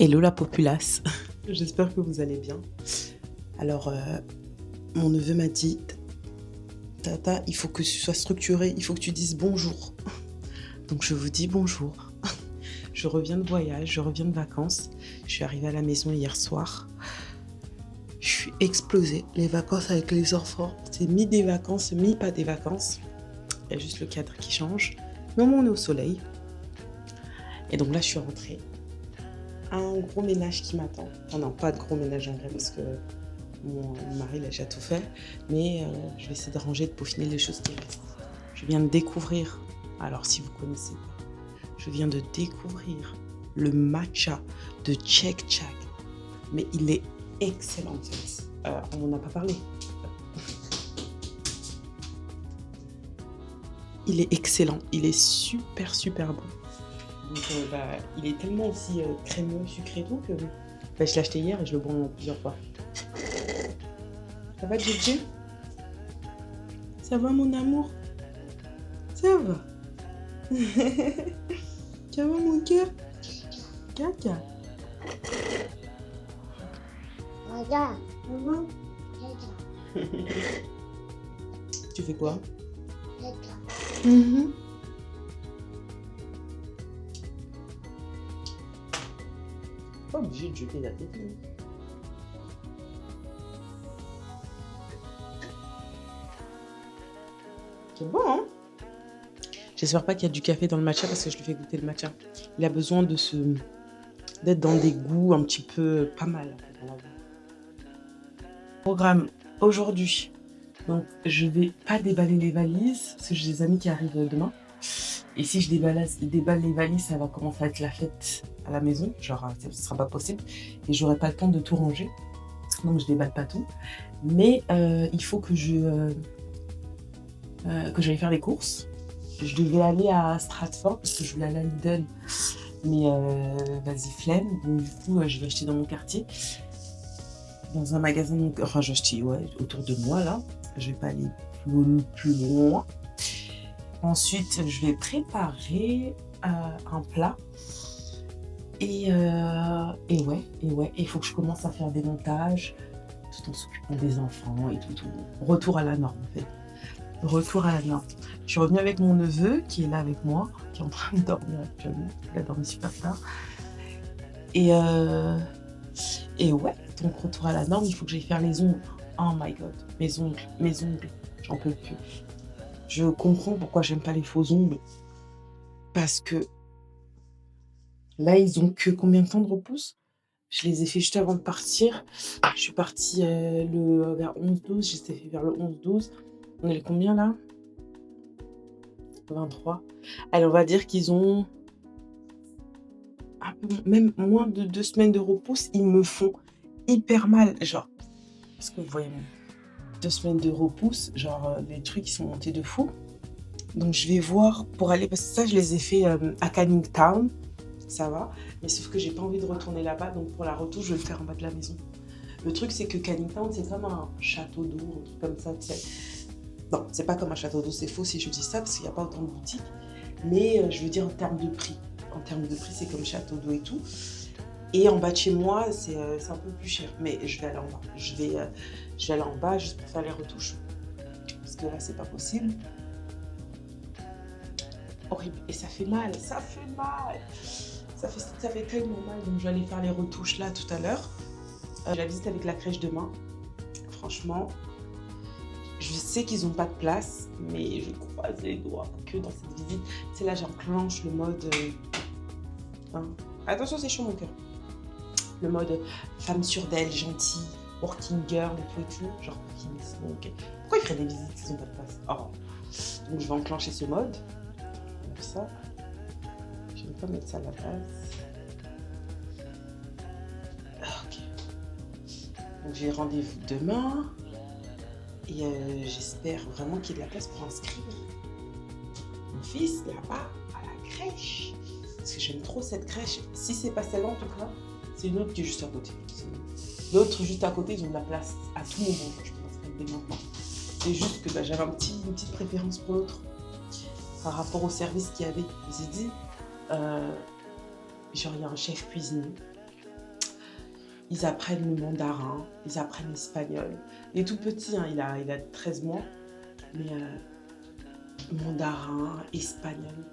Hello la populace, j'espère que vous allez bien. Alors, mon neveu m'a dit, Tata, il faut que tu sois structurée, il faut que tu dises bonjour. Donc je vous dis bonjour. Je reviens de voyage, je reviens de vacances. Je suis arrivée à la maison hier soir. Je suis explosée. Les vacances avec les enfants, c'est mi des vacances, mi pas des vacances. Il y a juste le cadre qui change. Mais au moins on est au soleil. Et donc là, je suis rentrée. Un gros ménage qui m'attend. Enfin non, pas de gros ménage en vrai parce que mon mari il a déjà tout fait. Mais je vais essayer de ranger, de peaufiner les choses qui restent. Je viens de découvrir, alors si vous connaissez pas, je viens de découvrir le matcha de Chek Chak. Mais il est excellent. On n'en a pas parlé. Il est excellent, il est super bon. Donc il est tellement aussi crémeux, sucré et tout que je l'ai acheté hier et je le bois plusieurs fois. Ça va Gigi? Ça va mon amour? Ça va? Ça va mon cœur? Caca? Regarde, Maman? regarde, Tu fais quoi? regarde. Pas obligé de jeter la tête. C'est bon, hein? J'espère pas qu'il y a du café dans le matcha parce que je lui fais goûter le matcha. Il a besoin d'être dans des goûts un petit peu pas mal. En fait, dans la vie. Programme aujourd'hui. Donc, je vais pas déballer les valises parce que j'ai des amis qui arrivent demain. Et si je déballe les valises, ça va commencer à être la fête à la maison. Genre, ce sera pas possible. Et j'aurai pas le temps de tout ranger. Donc, je déballe pas tout. Mais il faut que j'aille faire les courses. Je devais aller à Stratford parce que je voulais aller à Lidl. Mais vas-y, flemme. Donc, du coup, je vais acheter dans mon quartier. Dans un magasin, enfin, j'ai acheté autour de moi, là. Je vais pas aller plus loin. Ensuite, je vais préparer un plat. Et il faut que je commence à faire des montages tout en s'occupant des enfants et tout. Retour à la norme, en fait. Retour à la norme. Je suis revenue avec mon neveu qui est là avec moi, qui est en train de dormir actuellement. Il a dormi super tard. Et ouais, donc retour à la norme, il faut que j'aille faire les ongles. Oh my god, mes ongles, j'en peux plus. Je comprends pourquoi j'aime pas les faux ongles. Parce que là, ils ont que combien de temps de repousse? Je les ai fait juste avant de partir. Je suis partie vers 11-12, je les ai fait vers le 11-12. On est le combien là? 23. Alors on va dire qu'ils ont même moins de 2 semaines de repousse. Ils me font hyper mal. Genre, est-ce que vous voyez 2 semaines de repousse, genre les trucs qui sont montés de fou. Donc je vais voir pour aller, parce que ça je les ai fait à Canning Town, ça va. Mais sauf que j'ai pas envie de retourner là-bas, donc pour la retouche je vais le faire en bas de la maison. Le truc c'est que Canning Town c'est comme un château d'eau, un truc comme ça, tu sais. Non, c'est pas comme un château d'eau, c'est faux si je dis ça, parce qu'il n'y a pas autant de boutiques. Mais je veux dire en termes de prix. En termes de prix, c'est comme château d'eau et tout. Et en bas de chez moi, c'est un peu plus cher. Mais je vais aller en bas. Je vais aller en bas juste pour faire les retouches. Parce que là, c'est pas possible. Horrible. Et ça fait mal. Ça fait mal. Ça fait tellement mal. Donc, je vais aller faire les retouches là tout à l'heure. J'ai la visite avec la crèche demain. Franchement, je sais qu'ils n'ont pas de place. Mais je croise les doigts que dans cette visite, c'est là j'enclenche le mode... Attention, c'est chaud mon cœur. Le mode femme sûre d'elle, gentille, working girl et tout. Genre, okay. Pourquoi ils feraient des visites s'ils n'ont pas de place? Oh. Donc je vais enclencher ce mode. Comme ça. Je vais pas mettre ça à la base. Ok. Donc j'ai rendez-vous demain. Et j'espère vraiment qu'il y ait de la place pour inscrire mon fils là-bas à la crèche. Parce que j'aime trop cette crèche. Si c'est pas celle-là en tout cas, c'est une autre qui est juste à côté. L'autre juste à côté, ils ont de la place à tout moment. Je peux m'inscrire dès maintenant. C'est juste que j'avais une petite préférence pour l'autre. Par rapport au service qu'il y avait. Je vous ai dit, genre il y a un chef cuisinier. Ils apprennent le mandarin, ils apprennent l'espagnol. Il est tout petit, hein, il a 13 mois, mais mandarin, espagnol,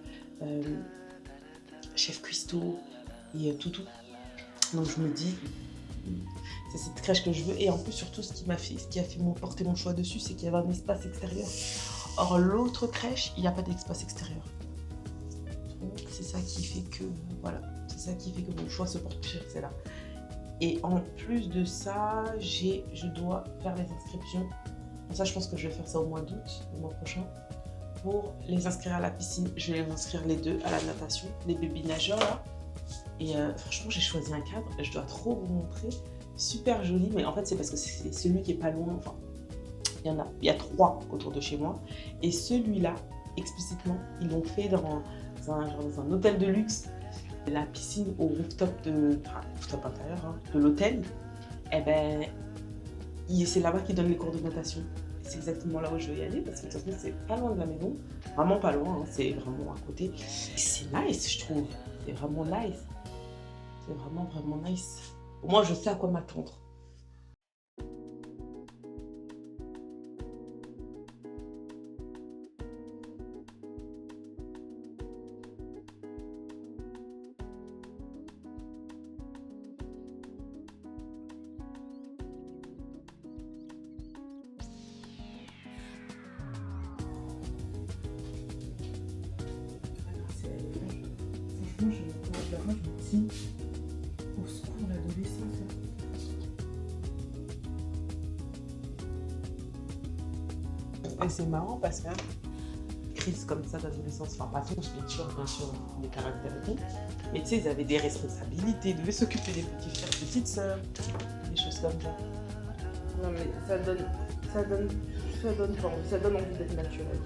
chef cuistot et tout. Donc je me dis, c'est cette crèche que je veux. Et en plus, surtout, ce qui a fait porter mon choix dessus, c'est qu'il y avait un espace extérieur. Or, l'autre crèche, il n'y a pas d'espace extérieur. Donc c'est ça qui fait que, voilà, c'est ça qui fait que mon choix se porte sur celle-là. Et en plus de ça, je dois faire les inscriptions. Ça, je pense que je vais faire ça au mois d'août, le mois prochain. Pour les inscrire à la piscine, je vais les inscrire les deux à la natation, les bébés nageurs là. Et franchement, j'ai choisi un cadre, je dois trop vous montrer. Super joli, mais en fait, c'est parce que c'est celui qui est pas loin. Enfin, il y a 3 autour de chez moi. Et celui-là, explicitement, ils l'ont fait dans un hôtel de luxe. La piscine au rooftop intérieur hein, de l'hôtel, et ben, c'est là-bas qu'ils donnent les cours de natation. C'est exactement là où je vais y aller parce que de toute façon, c'est pas loin de la maison. Vraiment pas loin, hein, c'est vraiment à côté. Et c'est nice, je trouve. C'est vraiment nice. C'est vraiment nice. Au moins, je sais à quoi m'attendre. Franchement, je me dis, au secours, l'adolescence. Et c'est marrant parce que crise comme ça d'adolescence, enfin pas tous, bien sûr, les caractères et tout, mais tu sais, ils avaient des responsabilités, ils devaient s'occuper des petits frères, petites sœurs, des choses comme ça. Non mais ça donne envie d'être naturel.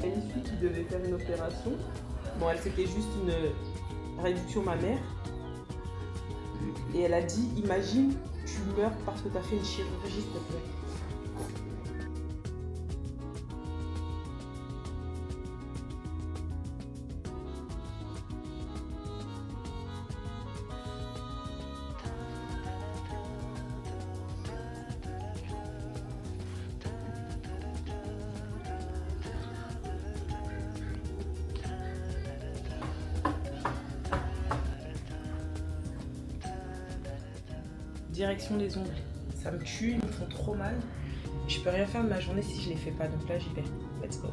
Elle est issue qui devait faire une opération. Bon, c'était juste une réduction mammaire. Et elle a dit, imagine, tu meurs parce que tu as fait une chirurgie, s'il te plaît. Direction les ongles. Ça me tue, ils me font trop mal. Je peux rien faire de ma journée si je les fais pas. Donc là, j'y vais. Let's go.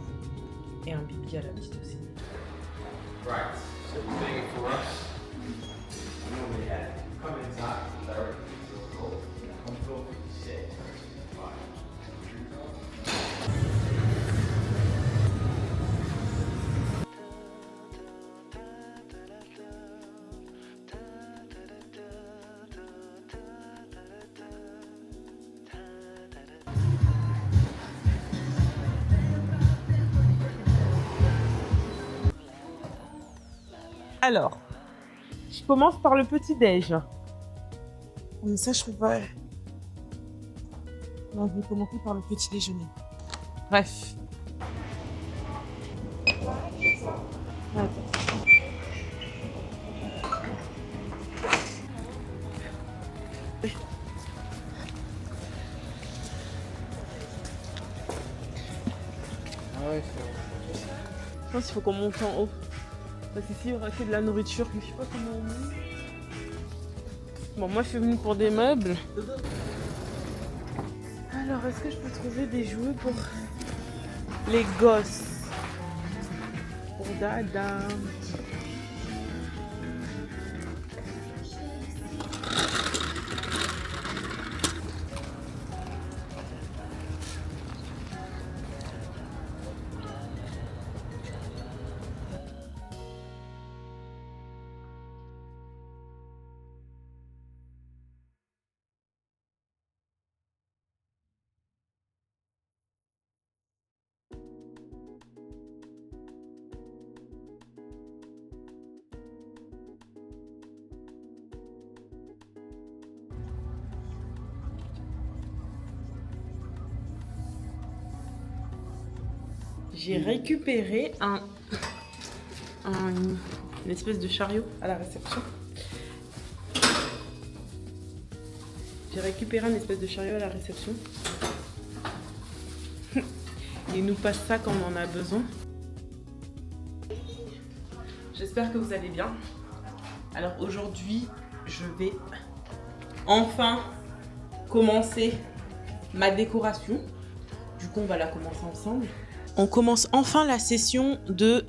Et un bibi à la petite aussi. Right. So the thing for us, we normally have come inside directly to the floor. On floor 56. Alors, je commence par le petit-déj. Comme ça, je peux pas... Non, je vais commencer par le petit-déjeuner. Bref. Attends. Ah ouais, Je pense qu'il faut qu'on monte en haut. Parce qu'ici, il y aura que de la nourriture, mais je sais pas comment on monte. Bon, moi, je suis venue pour des meubles. Alors, est-ce que je peux trouver des jouets pour les gosses? Pour Dada. J'ai récupéré un une espèce de chariot à la réception. J'ai récupéré une espèce de chariot à la réception. Il nous passe ça quand on en a besoin. J'espère que vous allez bien. Alors aujourd'hui, je vais enfin commencer ma décoration. Du coup, on va la commencer ensemble. On commence enfin la session de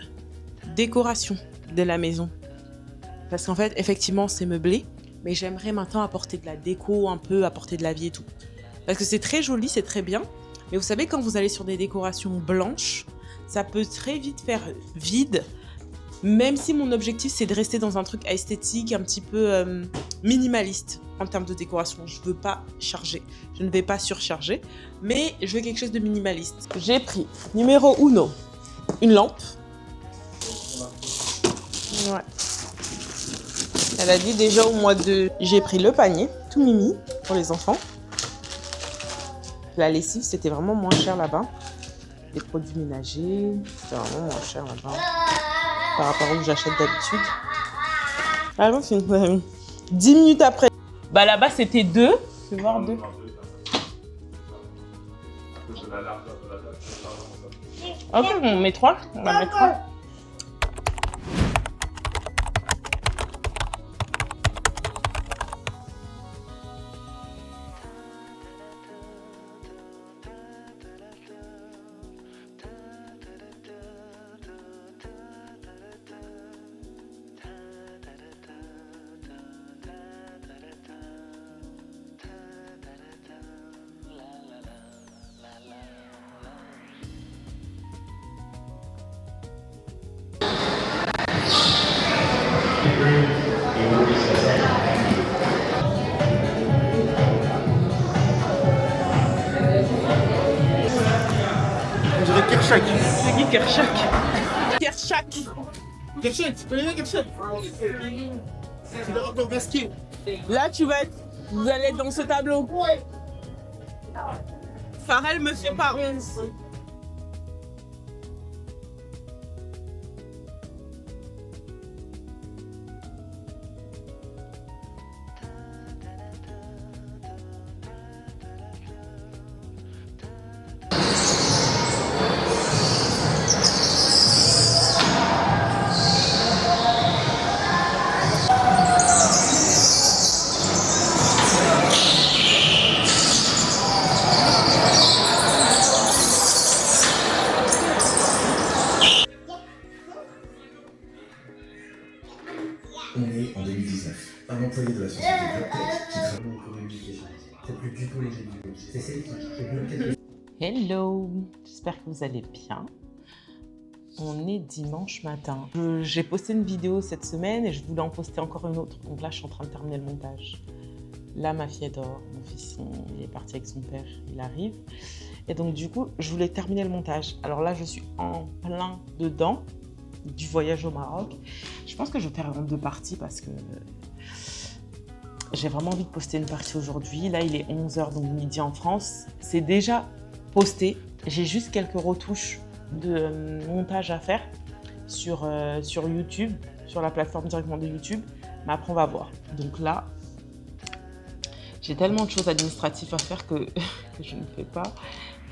décoration de la maison. Parce qu'en fait, effectivement, c'est meublé. Mais j'aimerais maintenant apporter de la déco, un peu apporter de la vie et tout. Parce que c'est très joli, c'est très bien. Mais vous savez, quand vous allez sur des décorations blanches, ça peut très vite faire vide. Même si mon objectif, c'est de rester dans un truc esthétique, un petit peu minimaliste en termes de décoration. Je ne veux pas charger, je ne vais pas surcharger, mais je veux quelque chose de minimaliste. J'ai pris numéro 1, une lampe. Ouais. Elle a dit déjà au mois de... J'ai pris le panier, tout mimi, pour les enfants. La lessive, c'était vraiment moins cher là-bas. Les produits ménagers, c'était vraiment moins cher là-bas. Par rapport à où j'achète d'habitude. Ah non, c'est 10 minutes après. Bah là-bas, c'était 2. Je vais voir 2. Ok, on met 3. On va mettre 3. On dirait Kershak. C'est qui Kershak? Kershak. Kershak, tu connais bien Kershak? C'est le rappeur basket. Là, vous allez être dans ce tableau. Pharrell me fait pas 11. On est en 2019. Un employé de la société Jobtech qui travaille en communication. C'est plus du tout les vidéos. C'est celle qui est quelque... Hello, j'espère que vous allez bien. On est dimanche matin. J'ai posté une vidéo cette semaine et je voulais en poster encore une autre. Donc là, je suis en train de terminer le montage. Là, ma fille dort. Mon fils, il est parti avec son père. Il arrive. Et donc, du coup, je voulais terminer le montage. Alors là, je suis en plein dedans du voyage au Maroc. Je pense que je vais faire en 2 parties parce que j'ai vraiment envie de poster une partie aujourd'hui. Là, il est 11h, donc midi en France. C'est déjà posté. J'ai juste quelques retouches de montage à faire sur YouTube, sur la plateforme directement de YouTube. Mais après, on va voir. Donc là, j'ai tellement de choses administratives à faire que je ne fais pas,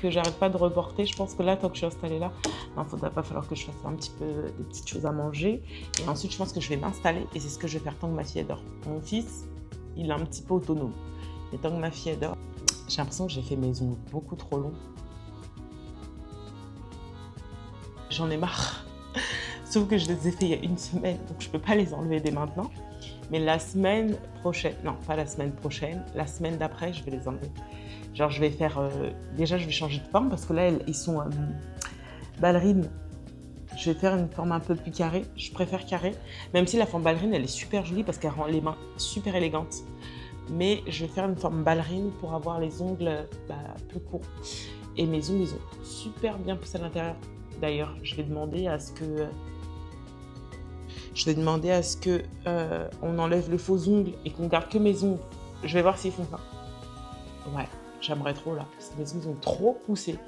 que j'arrête pas de reporter. Je pense que là, tant que je suis installée là, il faudra pas falloir que je fasse un petit peu des petites choses à manger. Et ensuite, je pense que je vais m'installer et c'est ce que je vais faire tant que ma fille dort. Mon fils, il est un petit peu autonome. Et tant que ma fille dort, j'ai l'impression que j'ai fait mes ongles beaucoup trop longs. J'en ai marre. Sauf que je les ai fait il y a 1 semaine, donc je peux pas les enlever dès maintenant. Mais la semaine prochaine, non, pas la semaine prochaine, la semaine d'après, je vais les enlever. Genre, je vais faire... déjà, je vais changer de forme parce que là, ils sont ballerines. Je vais faire une forme un peu plus carrée. Je préfère carré. Même si la forme ballerine, elle est super jolie parce qu'elle rend les mains super élégantes. Mais je vais faire une forme ballerine pour avoir les ongles plus courts. Et mes ongles, ils ont super bien poussé à l'intérieur. D'ailleurs, je vais demander à ce que... on enlève les faux ongles et qu'on garde que mes ongles. Je vais voir s'ils font ça. Ouais, j'aimerais trop là. Parce que mes ongles ont trop poussé.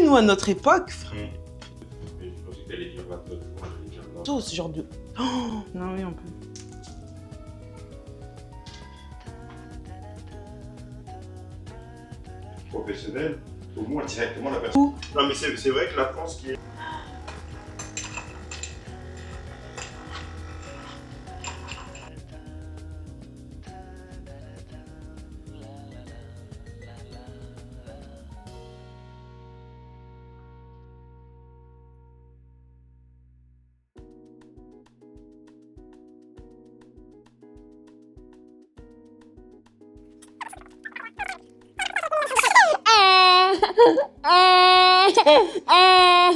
nous, à notre époque, frère. Mais je pensais que t'allais dire 29 jours, j'allais dire non. Oh, ce genre de... Oh, non, oui, on peut. Professionnel, au moins directement la personne. Non, mais c'est vrai que la France qui est. Ah